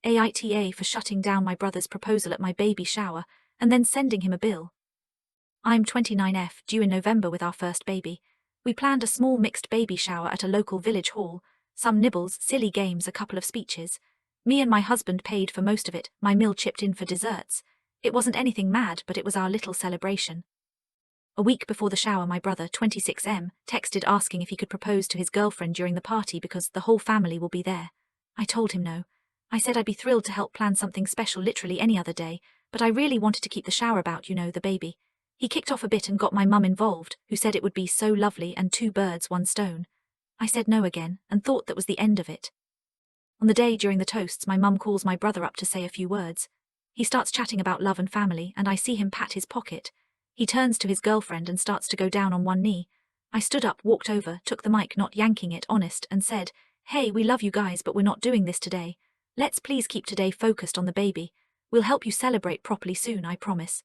AITA for shutting down my brother's proposal at my baby shower and then sending him a bill. I'm 29F, due in November with our first baby. We planned a small mixed baby shower at a local village hall, some nibbles, silly games, a couple of speeches. Me and my husband paid for most of it, my mill chipped in for desserts. It wasn't anything mad, but it was our little celebration. A week before the shower, my brother, 26M, texted asking if he could propose to his girlfriend during the party because the whole family will be there. I told him no. I said I'd be thrilled to help plan something special literally any other day, but I really wanted to keep the shower about, the baby. He kicked off a bit and got my mum involved, who said it would be so lovely and 2 birds, 1 stone. I said no again, and thought that was the end of it. On the day during the toasts, my mum calls my brother up to say a few words. He starts chatting about love and family, and I see him pat his pocket. He turns to his girlfriend and starts to go down on one knee. I stood up, walked over, took the mic, not yanking it, honest, and said, "Hey, we love you guys, but we're not doing this today. Let's please keep today focused on the baby. We'll help you celebrate properly soon, I promise."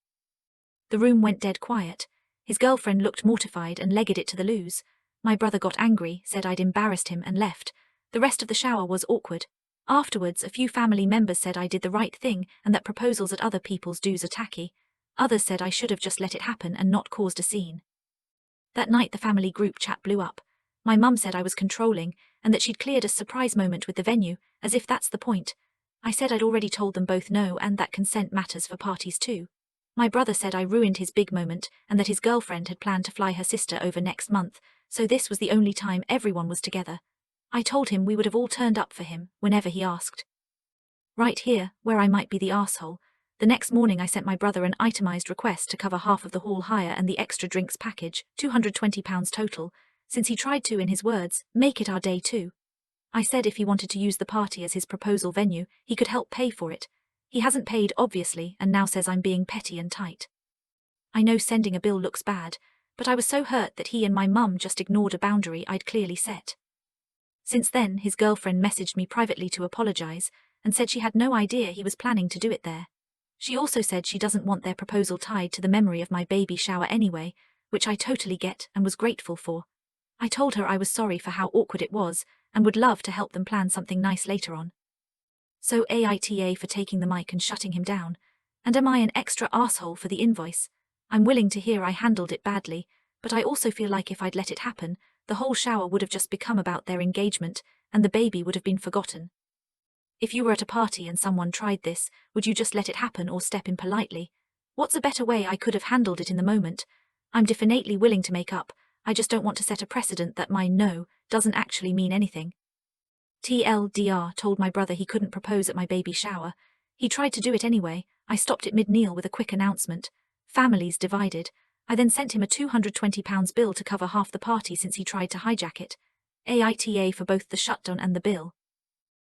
The room went dead quiet. His girlfriend looked mortified and legged it to the loos. My brother got angry, said I'd embarrassed him, and left. The rest of the shower was awkward. Afterwards, a few family members said I did the right thing and that proposals at other people's dues are tacky. Others said I should have just let it happen and not caused a scene. That night the family group chat blew up. My mum said I was controlling and that she'd cleared a surprise moment with the venue, as if that's the point. I said I'd already told them both no and that consent matters for parties too. My brother said I ruined his big moment and that his girlfriend had planned to fly her sister over next month, so this was the only time everyone was together. I told him we would have all turned up for him whenever he asked. Right here, where I might be the arsehole, the next morning I sent my brother an itemized request to cover half of the hall hire and the extra drinks package, £220 total, since he tried to, in his words, make it our day too. I said if he wanted to use the party as his proposal venue, he could help pay for it. He hasn't paid, obviously, and now says I'm being petty and tight. I know sending a bill looks bad, but I was so hurt that he and my mum just ignored a boundary I'd clearly set. Since then, his girlfriend messaged me privately to apologize and said she had no idea he was planning to do it there. She also said she doesn't want their proposal tied to the memory of my baby shower anyway, which I totally get and was grateful for. I told her I was sorry for how awkward it was and would love to help them plan something nice later on. So AITA for taking the mic and shutting him down. And am I an extra arsehole for the invoice? I'm willing to hear I handled it badly, but I also feel like if I'd let it happen, the whole shower would have just become about their engagement, and the baby would have been forgotten. If you were at a party and someone tried this, would you just let it happen or step in politely? What's a better way I could have handled it in the moment? I'm definitely willing to make up, I just don't want to set a precedent that my no doesn't actually mean anything. TLDR told my brother he couldn't propose at my baby shower. He tried to do it anyway. I stopped it mid-kneel with a quick announcement. Families divided. I then sent him a £220 bill to cover half the party since he tried to hijack it. AITA for both the shutdown and the bill.